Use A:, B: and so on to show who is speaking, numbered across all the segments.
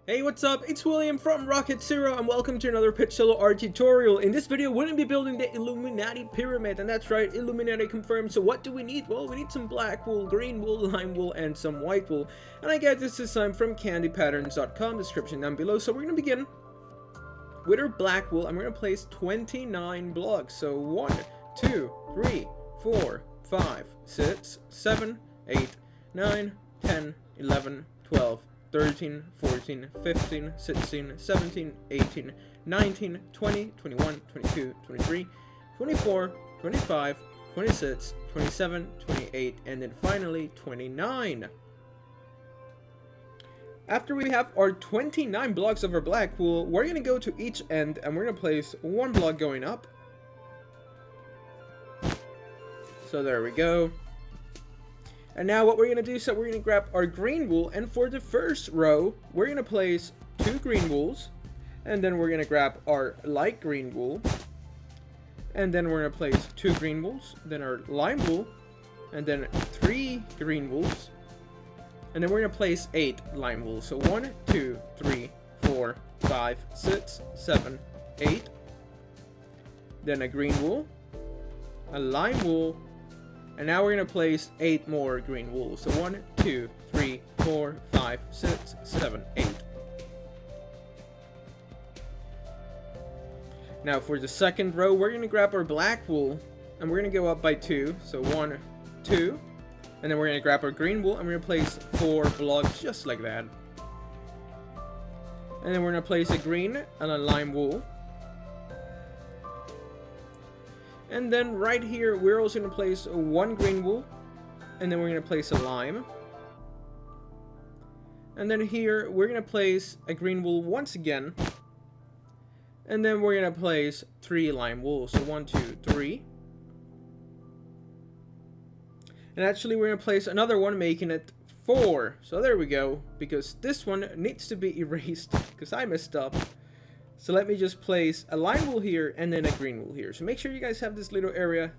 A: Hey, what's up? It's William from Rocket Zero and welcome to another Pitch Solo art tutorial. In this video, we're going to be building the Illuminati pyramid, and that's right, Illuminati confirmed. So what do we need? Well, we need some black wool, green wool, lime wool, and some white wool. And I get this design from candypatterns.com, description down below. So we're going to begin with our black wool, and we're going to place 29 blocks. So 1, 2, 3, 4, 5, 6, 7, 8, 9, 10, 11, 12, 13, 14, 15, 16, 17, 18, 19, 20, 21, 22, 23, 24, 25, 26, 27, 28, and then finally 29. After we have our 29 blocks of our black wool, we're going to go to each end and we're going to place one block going up. So there we go. And now what we're going to do is that we're going to grab our green wool, and for the first row, we're going to place 2 green wools, and then we're going to grab our light green wool, and then we're going to place 2 green wools, then our lime wool, and then 3 green wools, and then we're going to place 8 lime wool. So 1, 2, 3, 4, 5, 6, 7, 8, then a green wool, a lime wool, and now we're going to place 8 more green wool. So 1, 2, 3, 4, 5, 6, 7, 8. Now for the second row, we're going to grab our black wool, and we're going to go up by 2. So 1, 2. And then we're going to grab our green wool, and we're going to place 4 blocks just like that. And then we're going to place a green and a lime wool. And then right here, we're also going to place 1 green wool, and then we're going to place a lime. And then here, we're going to place a green wool once again. And then we're going to place 3 lime wool. So 1, 2, 3. And actually, we're going to place another one, making it 4. So there we go, because this one needs to be erased, because I messed up. So let me just place a lime wool here and then a green wool here. So make sure you guys have this little area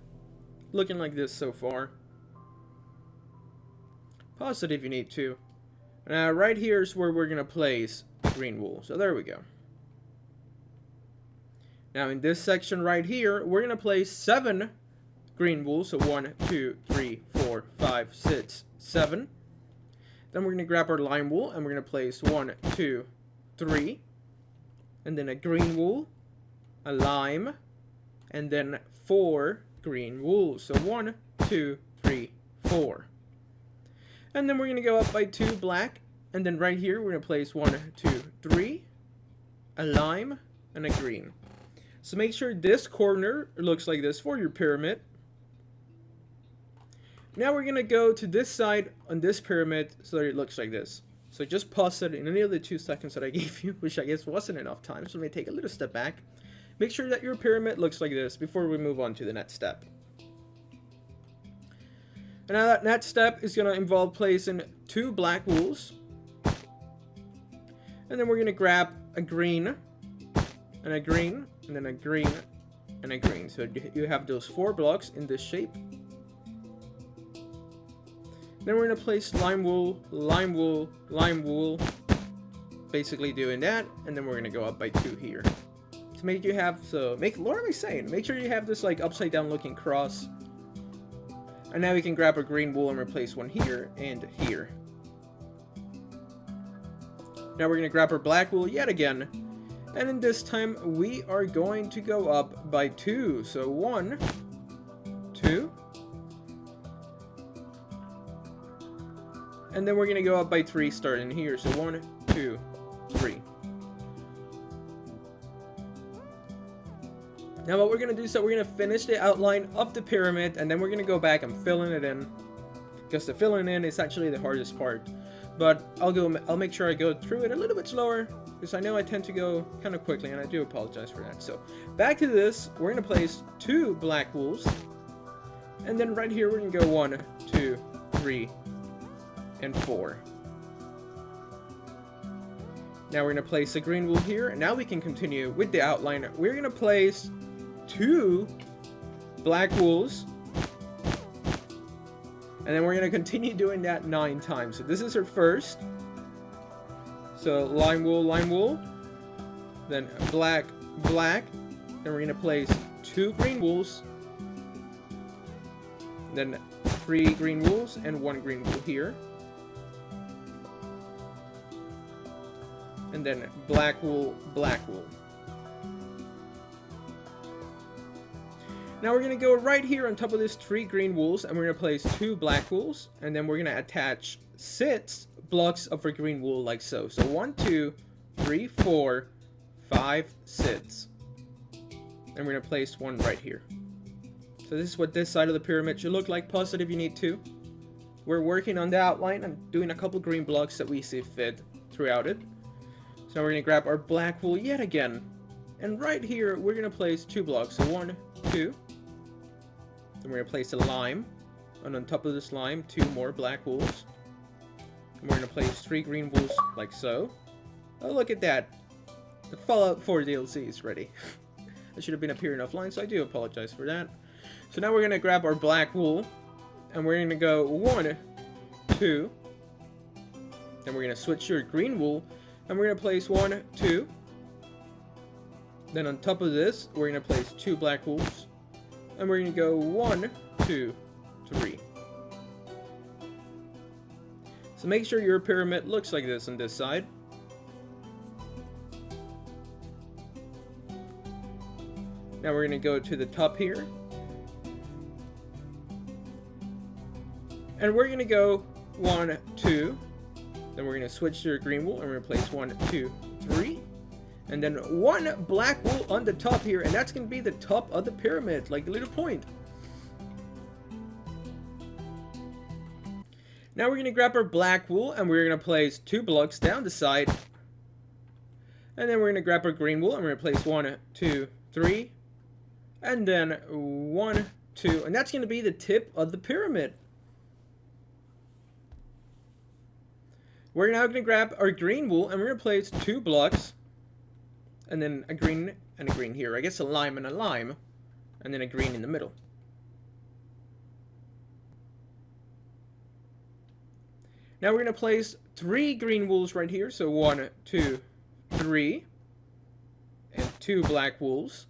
A: looking like this so far. Pause it if you need to. Now right here is where we're going to place the green wool. So there we go. Now in this section right here, we're going to place 7 green wool. So 1, 2, 3, 4, 5, 6, 7. Then we're going to grab our lime wool and we're going to place 1, 2, 3. And then a green wool, a lime, and then 4 green wool. So 1, 2, 3, 4. And then we're going to go up by 2 black. And then right here, we're going to place 1, 2, 3, a lime, and a green. So make sure this corner looks like this for your pyramid. Now we're going to go to this side on this pyramid so that it looks like this. So just pause it in any of the 2 seconds that I gave you, which I guess wasn't enough time. So let me take a little step back. Make sure that your pyramid looks like this before we move on to the next step. And now that next step is going to involve placing 2 black wools. And then we're going to grab a green, and a green, and then a green, and a green. So you have those 4 blocks in this shape. Then we're going to place lime wool, lime wool, lime wool, basically doing that, and then we're going to go up by 2 here. To make you have, what am I saying? Make sure you have this like upside down looking cross. And now we can grab a green wool and replace 1 here and here. Now we're going to grab our black wool yet again. And in this time, we are going to go up by 2. So 1, 2. And then we're going to go up by 3 starting here. So 1, 2, 3. Now what we're going to do is that we're going to finish the outline of the pyramid. And then we're going to go back and filling it in. Because the filling in is actually the hardest part. But I'll make sure I go through it a little bit slower. Because I know I tend to go kind of quickly. And I do apologize for that. So back to this. We're going to place 2 black wools. And then right here we're going to go 1, 2, 3, and 4. Now we're going to place a green wool here, and now we can continue with the outline. We're going to place 2 black wools, and then we're going to continue doing that 9 times. So this is our first, So lime wool, then black, black. Then we're gonna place 2 green wools, then 3 green wools and 1 green wool here, and then black wool, black wool. Now we're gonna go right here on top of this 3 green wools, and we're gonna place 2 black wools, and then we're gonna attach 6 blocks of our green wool like so. So 1, 2, 3, 4, 5, 6. And we're gonna place 1 right here. So this is what this side of the pyramid should look like. Pause it if you need to. We're working on the outline and doing a couple green blocks that we see fit throughout it. So now we're gonna grab our black wool yet again. And right here, we're gonna place 2 blocks. So 1, 2. Then we're gonna place a lime. And on top of this lime, 2 more black wools. And we're gonna place 3 green wools like so. Oh, look at that. The Fallout 4 DLC is ready. I should have been appearing offline, so I do apologize for that. So now we're gonna grab our black wool, and we're gonna go 1, 2. Then we're gonna switch to our green wool, and we're gonna place 1, 2. Then on top of this, we're gonna place 2 black wools, and we're gonna go 1, 2, 3. So make sure your pyramid looks like this on this side. Now we're going to go to the top here. And we're going to go 1, 2. Then we're going to switch to our green wool and we're going to place 1, 2, 3. And then 1 black wool on the top here. And that's going to be the top of the pyramid, like the little point. Now we're going to grab our black wool and we're going to place 2 blocks down the side. And then we're going to grab our green wool and we're going to place 1, 2, 3. And then 1, 2, and that's going to be the tip of the pyramid. We're now going to grab our green wool and we're going to place 2 blocks. And then a green and a green here. I guess a lime and a lime. And then a green in the middle. Now we're going to place 3 green wools right here. So 1, 2, 3. And 2 black wools.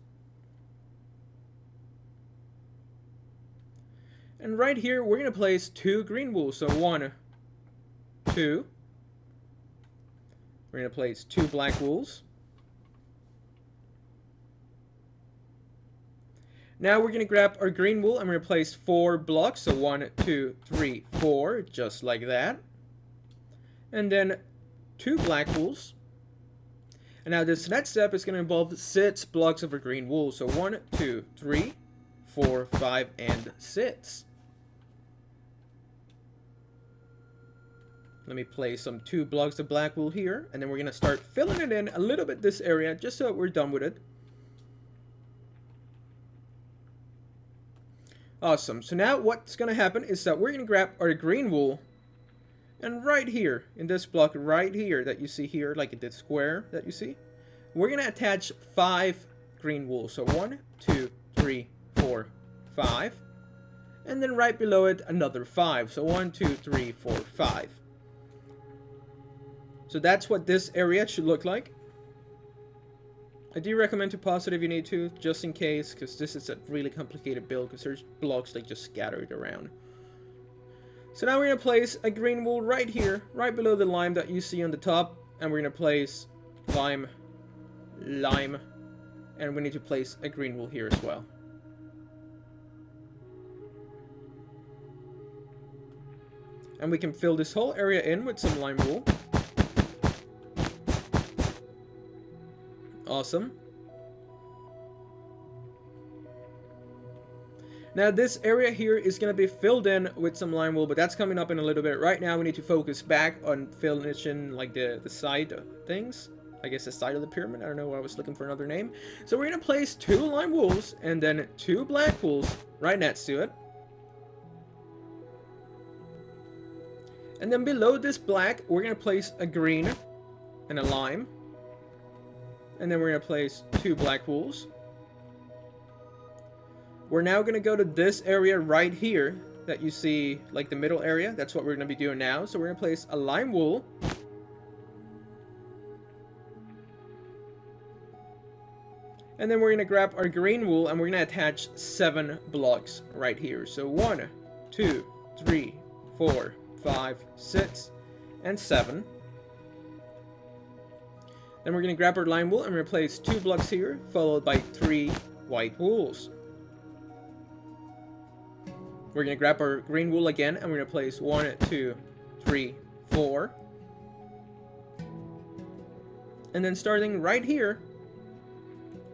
A: And right here, we're going to place 2 green wools. So 1, 2. We're going to place 2 black wools. Now we're going to grab our green wool and we're going to place 4 blocks. So 1, 2, 3, 4, just like that. And then 2 black wools. And now this next step is going to involve 6 blocks of our green wool. So 1, 2, 3, 4, 5, and 6. Let me place some 2 blocks of black wool here, and then we're going to start filling it in a little bit this area, just so we're done with it. Awesome. So now what's going to happen is that we're going to grab our green wool, and right here, in this block right here that you see here, like in this square that you see, we're going to attach 5 green wool. So 1, 2, 3, 4, 5. And then right below it, another 5. So 1, 2, 3, 4, 5. So that's what this area should look like. I do recommend to pause it if you need to, just in case, because this is a really complicated build, because there's blocks like just scattered around. So now we're going to place a green wool right here, right below the lime that you see on the top, and we're going to place lime, lime, and we need to place a green wool here as well. And we can fill this whole area in with some lime wool. Awesome. Now this area here is going to be filled in with some lime wool, but that's coming up in a little bit. Right now we need to focus back on finishing like the side things. I guess the side of the pyramid. I don't know, I was looking for another name. So we're going to place 2 lime wools and then 2 black wools right next to it. And then below this black, we're going to place a green and a lime. And then we're going to place 2 black wools. We're now going to go to this area right here that you see, like the middle area. That's what we're going to be doing now. So we're going to place a lime wool. And then we're going to grab our green wool and we're going to attach 7 blocks right here. So 1, 2, 3, 4, 5, 6, and 7. Then we're going to grab our lime wool and replace 2 blocks here, followed by 3 white wools. We're going to grab our green wool again and we're going to place 1, 2, 3, 4. And then starting right here,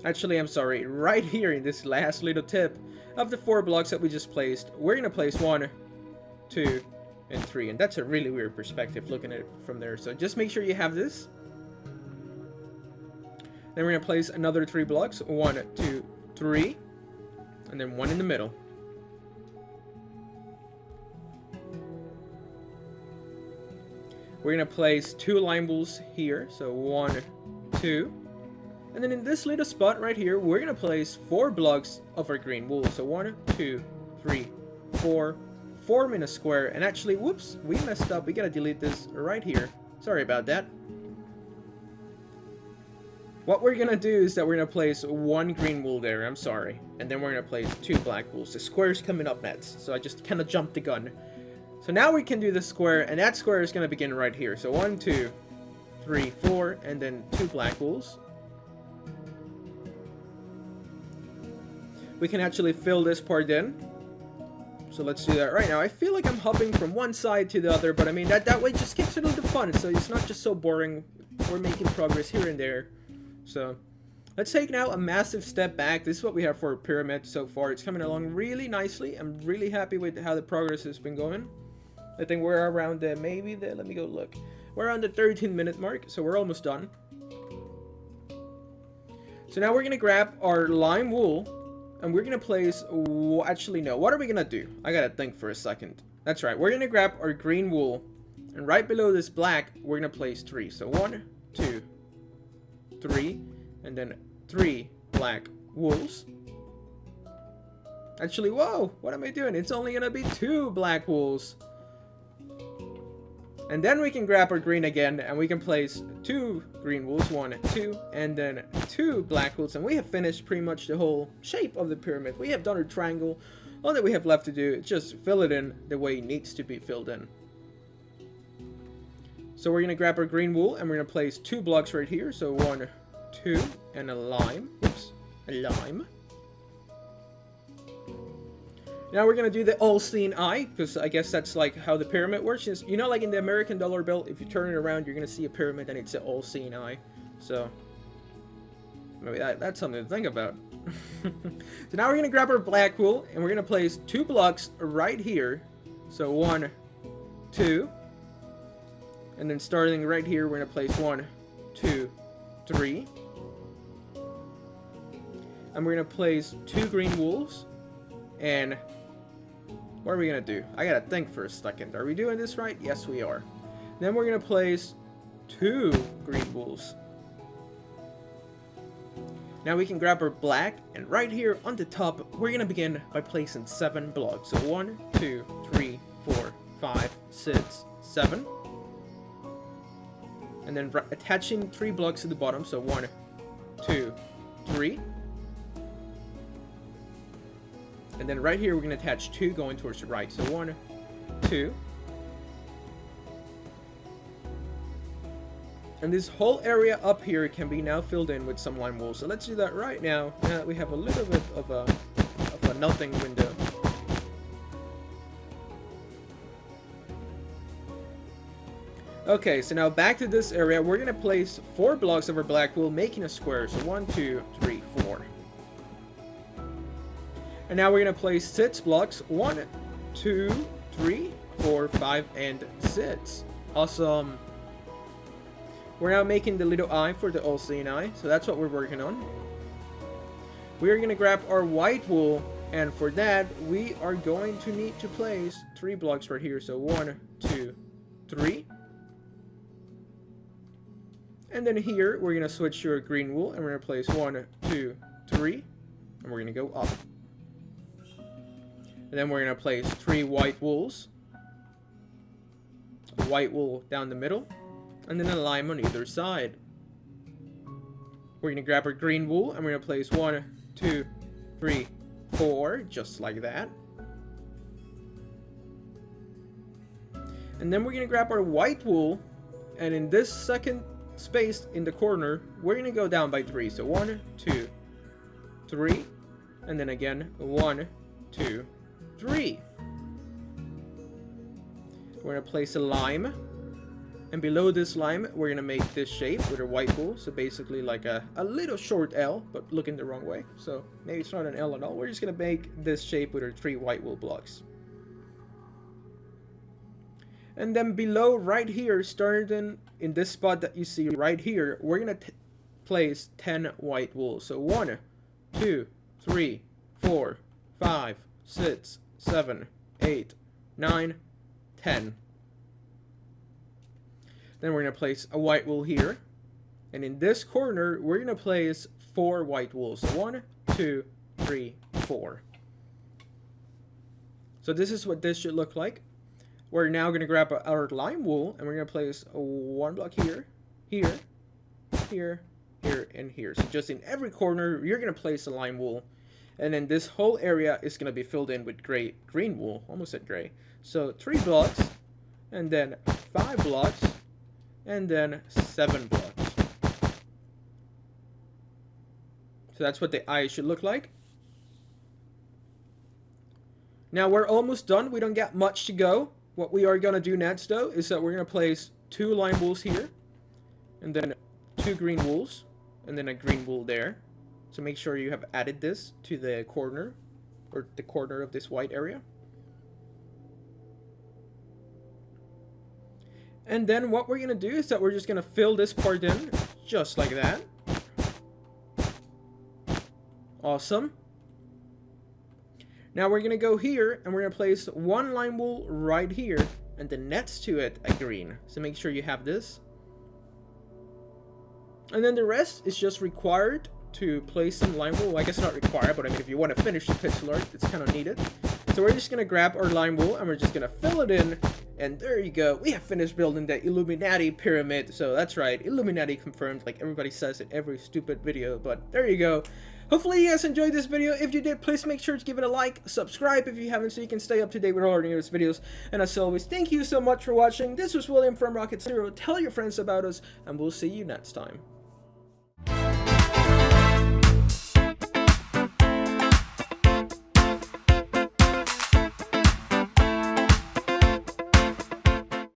A: actually, I'm sorry, right here in this last little tip of the 4 blocks that we just placed, we're going to place 1, 2, and 3. And that's a really weird perspective looking at it from there. So just make sure you have this. Then we're going to place another 3 blocks, 1, 2, 3, and then 1 in the middle. We're going to place 2 lime wools here, so 1, 2. And then in this little spot right here, we're going to place 4 blocks of our green wool. So 1, 2, 3, 4, form in a square. And actually, whoops, we messed up. We got to delete this right here. Sorry about that. What we're going to do is that we're going to place 1 green wool there. I'm sorry. And then we're going to place 2 black wools. The square's coming up next, so I just kind of jumped the gun. So now we can do the square, and that square is going to begin right here. So 1, 2, 3, 4, and then 2 black wools. We can actually fill this part in. So let's do that right now. I feel like I'm hopping from one side to the other, but I mean, that way just keeps it a little fun. So it's not just so boring. We're making progress here and there. So let's take now a massive step back. This is what we have for a pyramid so far. It's coming along really nicely. I'm really happy with how the progress has been going. I think we're around let me go look. We're around the 13-minute mark, so we're almost done. So now we're going to grab our lime wool, and we're going to place, actually no, what are we going to do? I got to think for a second. That's right, we're going to grab our green wool, and right below this black, we're going to place 3. So 1, 2, 3, and then 3 black wools. Actually, whoa, what am I doing? It's only going to be 2 black wools. And then we can grab our green again, and we can place 2 green wools, 1, 2, and then 2 black wools, and we have finished pretty much the whole shape of the pyramid. We have done a triangle. All that we have left to do is just fill it in the way it needs to be filled in. So we're going to grab our green wool, and we're going to place 2 blocks right here. So 1, 2, and a lime. Oops, a lime. Now we're going to do the all-seeing eye, because I guess that's like how the pyramid works. You know, like in the American dollar bill, if you turn it around, you're going to see a pyramid and it's an all-seeing eye. So, maybe that's something to think about. So now we're going to grab our black wool, and we're going to place 2 blocks right here. So 1, 2. And then starting right here, we're going to place 1, 2, 3. And we're going to place 2 green wools. And what are we going to do? I got to think for a second. Are we doing this right? Yes, we are. Then we're going to place 2 green wools. Now we can grab our black, and right here on the top, we're going to begin by placing 7 blocks. So 1, 2, 3, 4, 5, 6, 7. And then attaching 3 blocks to the bottom. So 1, 2, 3. And then right here, we're going to attach 2 going towards the right. So 1, 2. And this whole area up here can be now filled in with some lime wool. So let's do that right now. Now that we have a little bit of a nothing window. Okay, so now back to this area. We're going to place 4 blocks of our black wool, making a square. So 1, 2, 3, 4. And now we're going to place 6 blocks. 1, 2, 3, 4, 5, and 6. Awesome. We're now making the little eye for the all-seeing eye. So that's what we're working on. We are going to grab our white wool. And for that, we are going to need to place 3 blocks right here. So 1, 2, 3. And then here, we're going to switch to our green wool. And we're going to place 1, 2, 3. And we're going to go up. And then we're going to place 3 white wools. A white wool down the middle. And then a lime on either side. We're gonna grab our green wool and we're gonna place 1, 2, 3, 4, just like that. And then we're gonna grab our white wool, and in this second space in the corner, we're gonna go down by 3. So 1, 2, 3, and then again 1, 2, 3. We're gonna place a lime, and below this lime, we're gonna make this shape with our white wool. So basically like a little short L, but looking the wrong way. So maybe it's not an L at all. We're just gonna make this shape with our 3 white wool blocks. And then below right here, starting in this spot that you see right here, we're gonna place 10 white wool. So 1, 2, 3, 4, 5, 6, 7, 8, 9, 10. Then we're gonna place a white wool here. And in this corner, we're gonna place 4 white wool. So 1, 2, 3, 4. So this is what this should look like. We're now going to grab our lime wool, and we're going to place 1 block here, here, here, here, and here. So just in every corner, you're going to place a lime wool. And then this whole area is going to be filled in with green wool. Almost said gray. So 3 blocks, and then 5 blocks, and then 7 blocks. So that's what the eye should look like. Now we're almost done. We don't got much to go. What we are going to do next, though, is that we're going to place 2 lime wools here, and then 2 green wools, and then a green wool there. So make sure you have added this to the corner, or the corner of this white area. And then what we're going to do is that we're just going to fill this part in, just like that. Awesome. Now we're going to go here, and we're going to place 1 lime wool right here, and then next to it, a green. So make sure you have this. And then the rest is just required to place some lime wool. Well, I guess not required, but I mean, if you want to finish the pixel art, it's kind of needed. So we're just going to grab our lime wool, and we're just going to fill it in, and there you go. We have finished building the Illuminati pyramid. So that's right, Illuminati confirmed, like everybody says in every stupid video, but there you go. Hopefully you guys enjoyed this video. If you did, please make sure to give it a like, subscribe if you haven't, so you can stay up to date with all our newest videos. And as always, thank you so much for watching. This was William from Rocket Zero. Tell your friends about us, and we'll see you next time.